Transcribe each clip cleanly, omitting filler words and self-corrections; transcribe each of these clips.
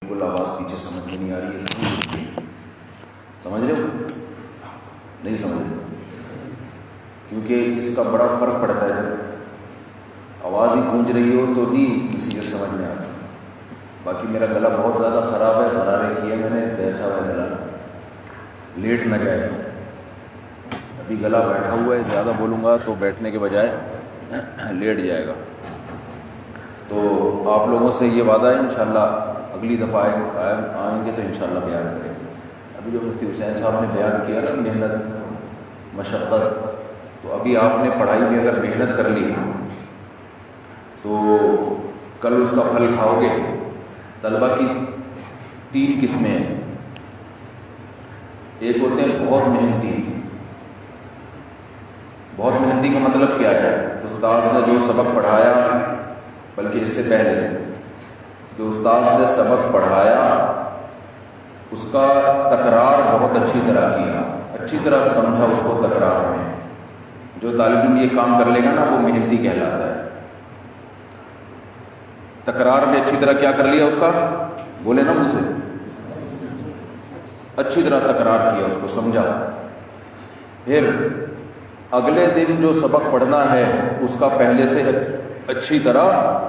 بالکل آواز پیچھے سمجھ میں نہیں آ رہی ہے. سمجھ رہے ہو؟ نہیں سمجھ رہے؟ کیونکہ اس کا بڑا فرق پڑتا ہے. جب آواز ہی گونج رہی ہو تو نہیں کسی کے سمجھ میں آتا. باقی میرا گلا بہت زیادہ خراب ہے، غرارے کیے میں نے، بیٹھا ہوا ہے گلا، لیٹ نہ جائے. ابھی گلا بیٹھا ہوا ہے، زیادہ بولوں گا تو بیٹھنے کے بجائے لیٹ جائے گا. تو آپ لوگوں سے یہ وعدہ ہے انشاءاللہ اگلی دفعہ آئیں گے تو انشاءاللہ بیان کریں گے. ابھی جو مفتی حسین صاحب نے بیان کیا نا محنت مشقت، تو ابھی آپ نے پڑھائی میں اگر محنت کر لی تو کل اس کا پھل کھاؤ گے. طلبہ کی 3 قسمیں ہیں. ایک ہوتے ہیں بہت محنتی. بہت محنتی کا مطلب کیا ہے؟ استاذ نے جو سبق پڑھایا، بلکہ اس سے پہلے جو استاذ نے سبق پڑھایا اس کا تکرار بہت اچھی طرح کیا، اچھی طرح سمجھا اس کو تکرار میں. جو طالب علم یہ کام کر لے گا نا وہ محنتی کہلاتا ہے. تکرار میں اچھی طرح کیا کر لیا اس کا؟ بولے نا مجھ سے، اچھی طرح تکرار کیا، اس کو سمجھا. پھر اگلے دن جو سبق پڑھنا ہے اس کا پہلے سے اچھی طرح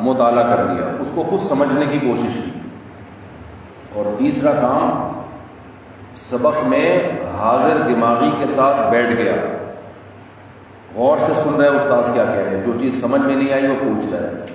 مطالعہ کر لیا، اس کو خود سمجھنے کی کوشش کی. اور تیسرا کام، سبق میں حاضر دماغی کے ساتھ بیٹھ گیا، غور سے سن رہا ہے استاذ کیا کہہ رہے ہیں، جو چیز سمجھ میں نہیں آئی وہ پوچھ رہا ہے.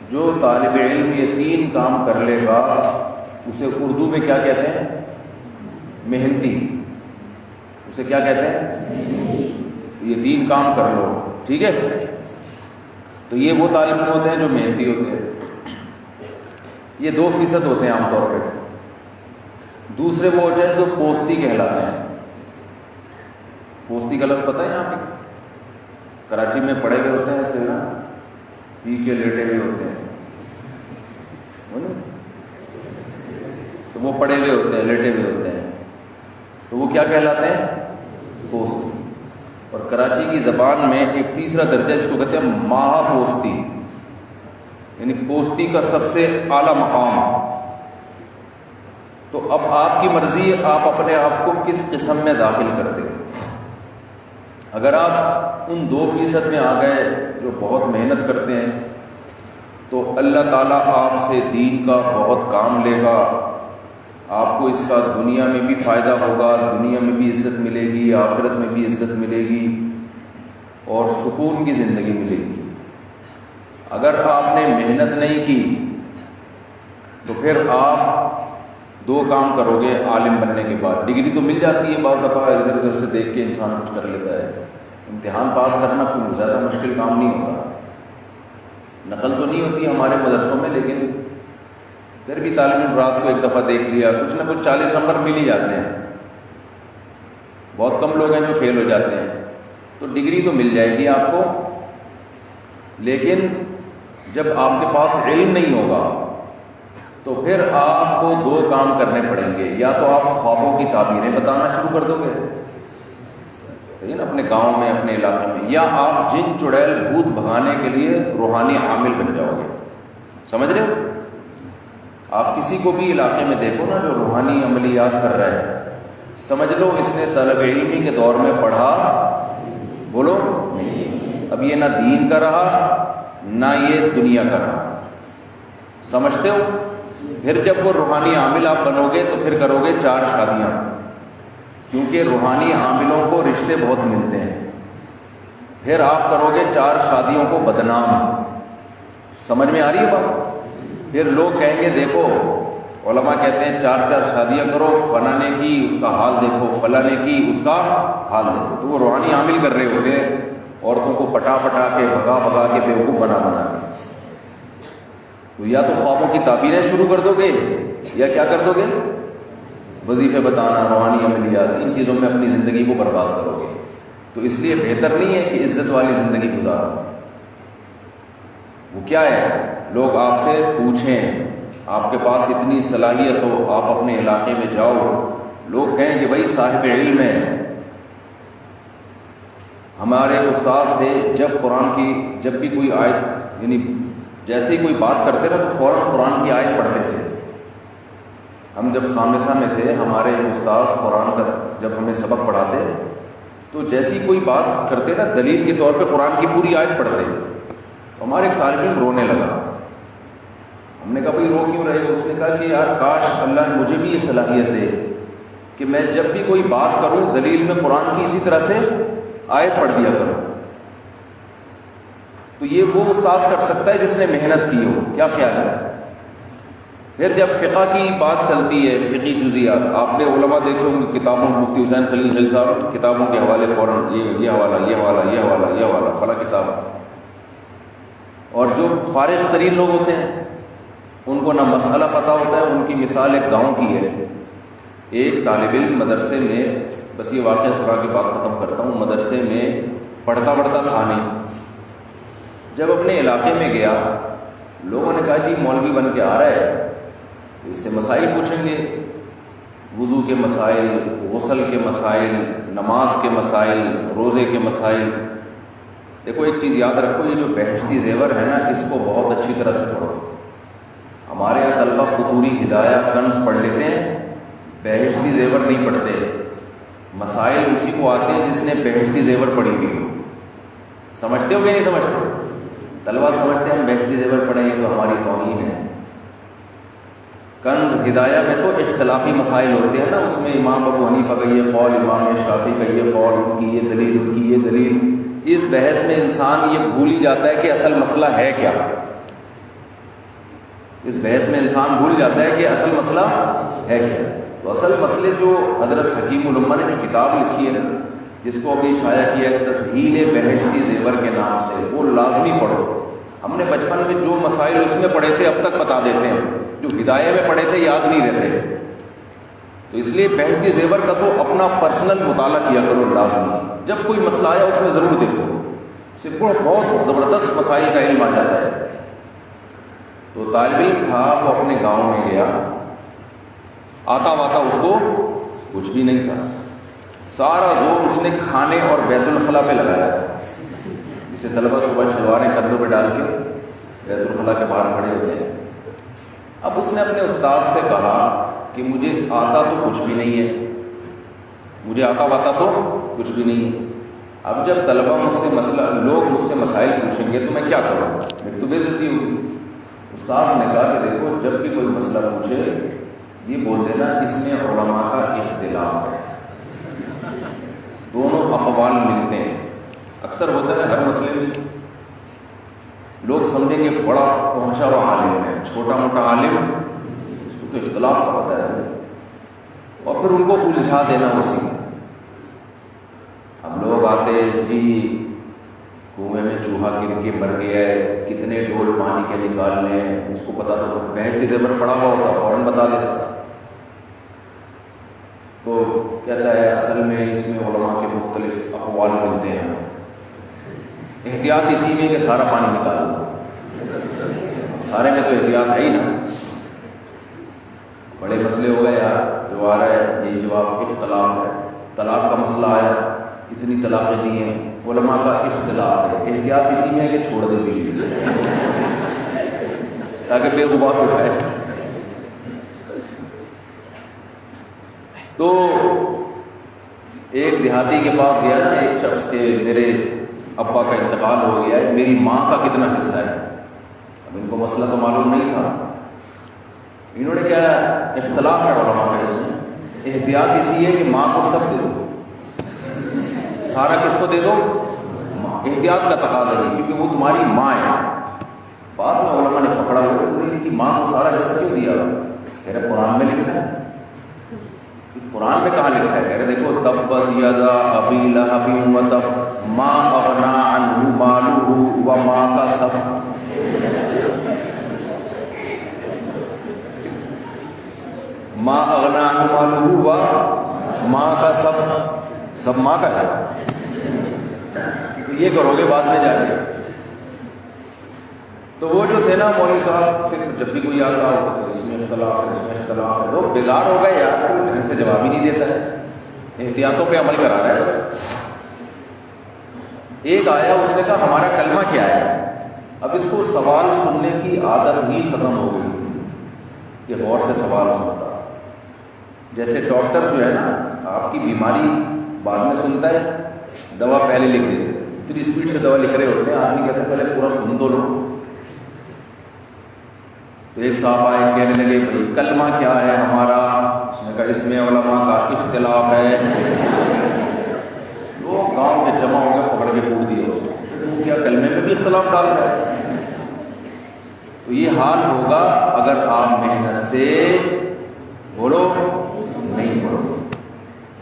جو طالب علم یہ 3 کام کر لے گا اسے اردو میں کیا کہتے ہیں؟ محنتی. اسے کیا کہتے ہیں؟ یہ 3 کام کر لو، ٹھیک ہے. تو یہ وہ طالب علم ہوتے ہیں جو محنتی ہوتے ہیں. یہ 2% ہوتے ہیں عام طور پہ. دوسرے وہ ہوتے ہیں جو پوستی کہلاتے ہیں. پوستی کا لفظ پتہ ہے یہاں پہ؟ کراچی میں پڑھے ہوئے ہوتے ہیں ایسے نا، پی کے لیٹے ہوئے ہوتے ہیں، تو وہ پڑھے ہوئے ہوتے ہیں، لیٹے ہوئے ہوتے ہیں، تو وہ کیا کہلاتے ہیں؟ پوستی. اور کراچی کی زبان میں ایک تیسرا درجہ جس کو کہتے ہیں ماہا پوستی، یعنی پوستی کا سب سے اعلیٰ مقام. تو اب آپ کی مرضی ہے آپ اپنے آپ کو کس قسم میں داخل کرتے ہو. اگر آپ ان 2% میں آ گئے جو بہت محنت کرتے ہیں تو اللہ تعالیٰ آپ سے دین کا بہت کام لے گا. آپ کو اس کا دنیا میں بھی فائدہ ہوگا، دنیا میں بھی عزت ملے گی، آخرت میں بھی عزت ملے گی اور سکون کی زندگی ملے گی. اگر آپ نے محنت نہیں کی تو پھر آپ 2 کام کرو گے عالم بننے کے بعد. ڈگری تو مل جاتی ہے بعض دفعہ، ادھر ادھر سے دیکھ کے انسان کچھ کر لیتا ہے. امتحان پاس کرنا کوئی زیادہ مشکل کام نہیں ہوتا. نقل تو نہیں ہوتی ہمارے مدرسوں میں، لیکن پھر بھی طالب علم رات کو ایک دفعہ دیکھ لیا، کچھ نہ کچھ 40 نمبر مل ہی جاتے ہیں. بہت کم لوگ ہیں جو فیل ہو جاتے ہیں. تو ڈگری تو مل جائے گی آپ کو، لیکن جب آپ کے پاس علم نہیں ہوگا تو پھر آپ کو 2 کام کرنے پڑیں گے. یا تو آپ خوابوں کی تعبیریں بتانا شروع کر دو گے نا اپنے گاؤں میں، اپنے علاقے میں، یا آپ جن چڑیل بھوت بھگانے کے لیے روحانی عامل بن جاؤ گے. سمجھ رہے ہو؟ آپ کسی کو بھی علاقے میں دیکھو نا جو روحانی عملیات کر رہا ہے، سمجھ لو اس نے طلب علمی کے دور میں پڑھا، بولو نہیں. اب یہ نہ دین کا رہا نہ یہ دنیا کا رہا. سمجھتے ہو؟ پھر جب وہ روحانی عامل آپ بنو گے تو پھر کرو گے 4 شادیاں، کیونکہ روحانی عاملوں کو رشتے بہت ملتے ہیں. پھر آپ کرو گے 4 شادیوں کو بدنام. سمجھ میں آ رہی ہے بات؟ پھر لوگ کہیں گے دیکھو علماء کہتے ہیں 4 شادیاں کرو، فلاں نے کی اس کا حال دیکھو، فلاں نے کی اس کا حال دیکھو. تو وہ روحانی عامل کر رہے ہوتے ہیں، عورتوں کو پٹا پٹا کے، بھگا بھگا کے، بیوقوف بنا بنا کے. تو یا تو خوابوں کی تعبیریں شروع کر دو گے یا کیا کر دو گے؟ وظیفے بتانا، روحانی عملیات، ان چیزوں میں اپنی زندگی کو برباد کرو گے. تو اس لیے بہتر نہیں ہے کہ عزت والی زندگی گزارو. وہ کیا ہے؟ لوگ آپ سے پوچھیں، آپ کے پاس اتنی صلاحیت ہو، آپ اپنے علاقے میں جاؤ، لوگ کہیں کہ بھائی صاحب علم ہے. ہمارے استاذ تھے، جب بھی کوئی آیت، یعنی جیسے ہی کوئی بات کرتے نا تو فوراً قرآن کی آیت پڑھتے تھے. ہم جب خامسہ میں تھے، ہمارے استاذ قرآن کا جب ہمیں سبق پڑھاتے تو جیسی کوئی بات کرتے نا، دلیل کے طور پہ قرآن کی پوری آیت پڑھتے، ہمارے ایک طالب علم رونے لگا. ہم نے کہا بھائی رو کیوں رہے؟ اس نے کہا کہ یار کاش اللہ مجھے بھی یہ صلاحیت دے کہ میں جب بھی کوئی بات کروں دلیل میں قرآن کی اسی طرح سے آیت پڑھ دیا کروں. تو یہ وہ استاذ کر سکتا ہے جس نے محنت کی ہو. کیا خیال ہے؟ پھر جب فقہ کی بات چلتی ہے، فقہی جزیات، آپ نے علماء دیکھے ہوں گے کتابوں، مفتی حسین خلیل خلیل صاحب کتابوں کے حوالے فوراً یہ حوالہ یہ حوالہ یہ حوالہ یہ حوالہ فلاں کتاب. اور جو فارغ ترین لوگ ہوتے ہیں ان کو نہ مسئلہ پتہ ہوتا ہے. ان کی مثال ایک گاؤں کی ہے. ایک طالب علم مدرسے میں، بس یہ واقعہ سنا کے بات ختم کرتا ہوں، مدرسے میں پڑھتا تھا نہیں. جب اپنے علاقے میں گیا، لوگوں نے کہا جی مولوی بن کے آ رہا ہے، اس سے مسائل پوچھیں گے، وضو کے مسائل، غسل کے مسائل، نماز کے مسائل، روزے کے مسائل. دیکھو ایک چیز یاد رکھو، یہ جو بہشتی زیور ہے نا، اس کو بہت اچھی طرح سے پڑھو. ہمارے یہاں طلبہ قطوری، ہدایہ، کنز پڑھ لیتے ہیں، بہشتی زیور نہیں پڑھتے. مسائل اسی کو آتے ہیں جس نے بہشتی زیور پڑھی ہوئی ہو. سمجھتے ہو کہ نہیں سمجھتے؟ طلبہ سمجھتے ہیں ہم بہشتی زیور پڑھیں گے تو ہماری توہین ہے. کنز ہدایہ میں تو اختلافی مسائل ہوتے ہیں نا، اس میں امام ابو حنیفہ کا یہ قول، امام شافعی کا یہ قول، ان کی یہ دلیل، ان کی یہ دلیل. اس بحث میں انسان یہ بھول ہی جاتا ہے کہ اصل مسئلہ ہے کیا. اس بحث میں انسان بھول جاتا ہے کہ اصل مسئلہ ہے کیا. تو اصل مسئلے جو حضرت حکیم الامہ نے جو کتاب لکھی ہے نا، جس کو ابھی شائع کیا ہے تسہیل بہشتی زیور کے نام سے، وہ لازمی پڑھو. ہم نے بچپن میں جو مسائل اس میں پڑھے تھے اب تک بتا دیتے ہیں، جو ہدایہ میں پڑھے تھے یاد نہیں رہتے. تو اس لیے بہشتی زیور کا تو اپنا پرسنل مطالعہ کیا کرو لازمی. جب کوئی مسئلہ آیا اس میں ضرور دیکھو، اس سے بہت زبردست مسائل کا علم آ جاتا ہے. تو طالب علم تھا، وہ اپنے گاؤں میں گیا، آتا واتا اس کو کچھ بھی نہیں تھا. سارا زور اس نے کھانے اور بیت الخلاء پہ لگایا تھا. جسے طلبہ صبح شلواریں کندھوں پہ ڈال کے بیت الخلاء کے باہر کھڑے ہوتے ہیں. اب اس نے اپنے استاد سے کہا کہ مجھے آتا تو کچھ بھی نہیں ہے، مجھے آتا واتا تو کچھ بھی نہیں ہے. اب جب طلبہ مجھ سے لوگ مجھ سے مسائل پوچھیں گے تو میں کیا کروں؟ میری تو بے عزتی ہوگی. استاد نے کہا کہ دیکھو جب بھی کوئی مسئلہ پوچھے یہ بول دینا اس میں علماء کا اختلاف ہے، دونوں اقوال ملتے ہیں. اکثر ہوتا ہے ہر مسئلے میں لوگ سمجھیں گے بڑا پہنچا ہوا عالم ہے، چھوٹا موٹا عالم اس کو تو اختلاف کا پتہ ہے، اور پھر ان کو الجھا دینا اسی میں. اب لوگ آتے جی کنویں میں چوہا گر کے مر گیا ہے، کتنے ڈول پانی کے نکالنے ہیں، اس کو پتا تو بہشتی زیور پڑا ہوا ہوتا فوراً بتا دیتا. تو کہتا ہے اصل میں اس میں علماء کے مختلف اقوال ملتے ہیں، احتیاط اسی میں کہ سارا پانی نکال دو. سارے میں تو احتیاط ہے ہی نا. بڑے مسئلے ہو گئے یار، جو آ رہا ہے یہی جواب اختلاف ہے. طلاق کا مسئلہ آیا، اتنی طلاقیں دی ہیں، علماء کا اختلاف ہے، احتیاط اسی میں ہے کہ چھوڑ دے بیوی تاکہ بے غبار اٹھائے. تو ایک دیہاتی کے پاس گیا نا ایک شخص کے، میرے ابا کا انتقال ہو گیا ہے، میری ماں کا کتنا حصہ ہے. اب ان کو مسئلہ تو معلوم نہیں تھا. انہوں نے کیا اختلاف ہے علماء کا اس میں، احتیاط اسی ہے کہ ماں کو سب دے دو، سارا کس کو دے دو؟ احتیاط کا تقاضا ہے کیونکہ وہ تمہاری ماں ہے. بعد میں علماء نے پکڑا ہوا تو ان کی ماں کو سارا حصہ کیوں دیا؟ کہہ رہے قرآن میں لکھا ہے. قرآن میں کہاں لکھا ہے؟ کہہ رہے دیکھو تبت یدا ابی لہب وتب ما اغنی عنہ مالہ وما کسب. ما اغنی عنہ مالہ وما کسب، سب ماں کا ہے. تو یہ کرو گے بعد میں جا کے. تو وہ جو تھے نا مولوی صاحب، صرف جب بھی کوئی آتا ہو تو اس میں اختلاف ہے، اس میں اختلاف ہے، لوگ بیزار ہو گئے یار، کوئی ڈھنگ سے جواب ہی نہیں دیتا ہے، احتیاطوں پہ عمل کرا رہا ہے بس. ایک آیا، اس نے کہا ہمارا کلمہ کیا ہے؟ اب اس کو سوال سننے کی عادت ہی ختم ہو گئی تھی کہ غور سے سوال سنتا. جیسے ڈاکٹر جو ہے نا آپ کی بیماری بعد میں سنتا ہے، دوا پہلے لکھ دیتے ہیں، اتنی اسپیڈ سے دوا لکھ رہے ہوتے ہیں، آدمی کہتا ہے پہلے پورا سن دو لو۔ تو ایک صاحب آئے کہنے لگے بھائی کلمہ کیا ہے ہمارا؟ اس نے کہا اس میں علماء کا اختلاف ہے۔ لوگ گاؤں میں جمع ہو گئے، پکڑ کے کوٹ دیا اس کو، کیا کلمے میں بھی اختلاف ڈال رہا ہے؟ تو یہ حال ہوگا اگر آپ محنت سے بولو نہیں پڑھو۔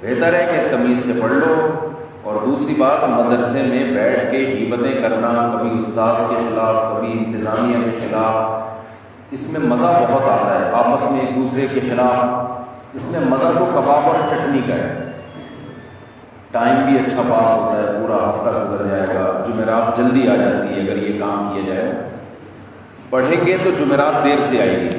بہتر ہے کہ تمیز سے پڑھ لو۔ اور دوسری بات، مدرسے میں بیٹھ کے غیبتیں کرنا، کبھی استاذ کے خلاف، کبھی انتظامیہ کے خلاف، اس میں مزہ بہت آتا ہے، آپس میں ایک دوسرے کے خلاف، اس میں مزہ تو کباب اور چٹنی کا ہے۔ ٹائم بھی اچھا پاس ہوتا ہے، پورا ہفتہ گزر جائے گا، جمعرات جلدی آ جاتی ہے اگر یہ کام کیا جائے۔ پڑھیں گے تو جمعرات دیر سے آئے گی،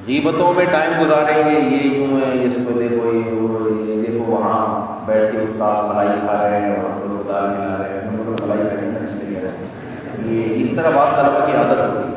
غیبتوں میں ٹائم گزاریں گے، یہ یوں ہے، اس کو دیکھو، یہ دیکھو وہاں بیٹھ کے استاذ ملائی کھا رہے ہیں اور ہم لوگ دال کھلا رہے ہیں، ہم لوگ ملائی کریں گے اس لیے کہہ رہے ہیں، یہ اس طرح بعض طلبہ کی عادت ہوتی ہے۔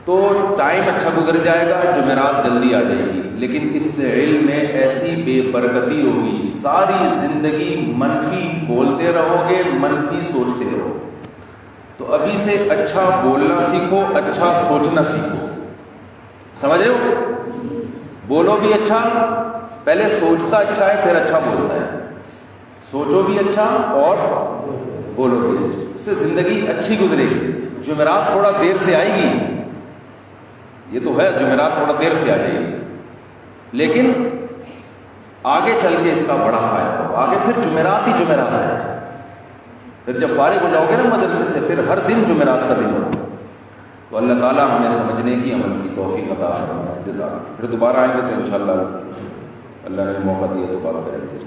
تو ٹائم اچھا گزر جائے گا، جمعرات جلدی آ جائے گی، لیکن اس سے علم میں ایسی بے برکتی ہوگی، ساری زندگی منفی بولتے رہو گے، منفی سوچتے رہو گے۔ تو ابھی سے اچھا بولنا سیکھو، اچھا سوچنا سیکھو، سمجھ رہے ہو؟ بولو بھی اچھا، پہلے سوچتا اچھا ہے پھر اچھا بولتا ہے، سوچو بھی اچھا اور بولو بھی اچھا، اس سے زندگی اچھی گزرے گی۔ جمعرات تھوڑا دیر سے آئے گی، یہ تو ہے، جمعرات تھوڑا دیر سے آ جائے گی، لیکن آگے چل کے اس کا بڑا فائدہ ہو، آگے پھر جمعرات ہی جمعرات ہے، پھر جب فارغ ہو جاؤ گے نا مدرسے سے، پھر ہر دن جمعرات کا دن ہوگا۔ تو اللہ تعالیٰ ہمیں سمجھنے کی، عمل کی توفیق عطا فرمائے۔ پھر دوبارہ آئیں گے تو انشاءاللہ اللہ نے موقع دیا تو بات کریں گے۔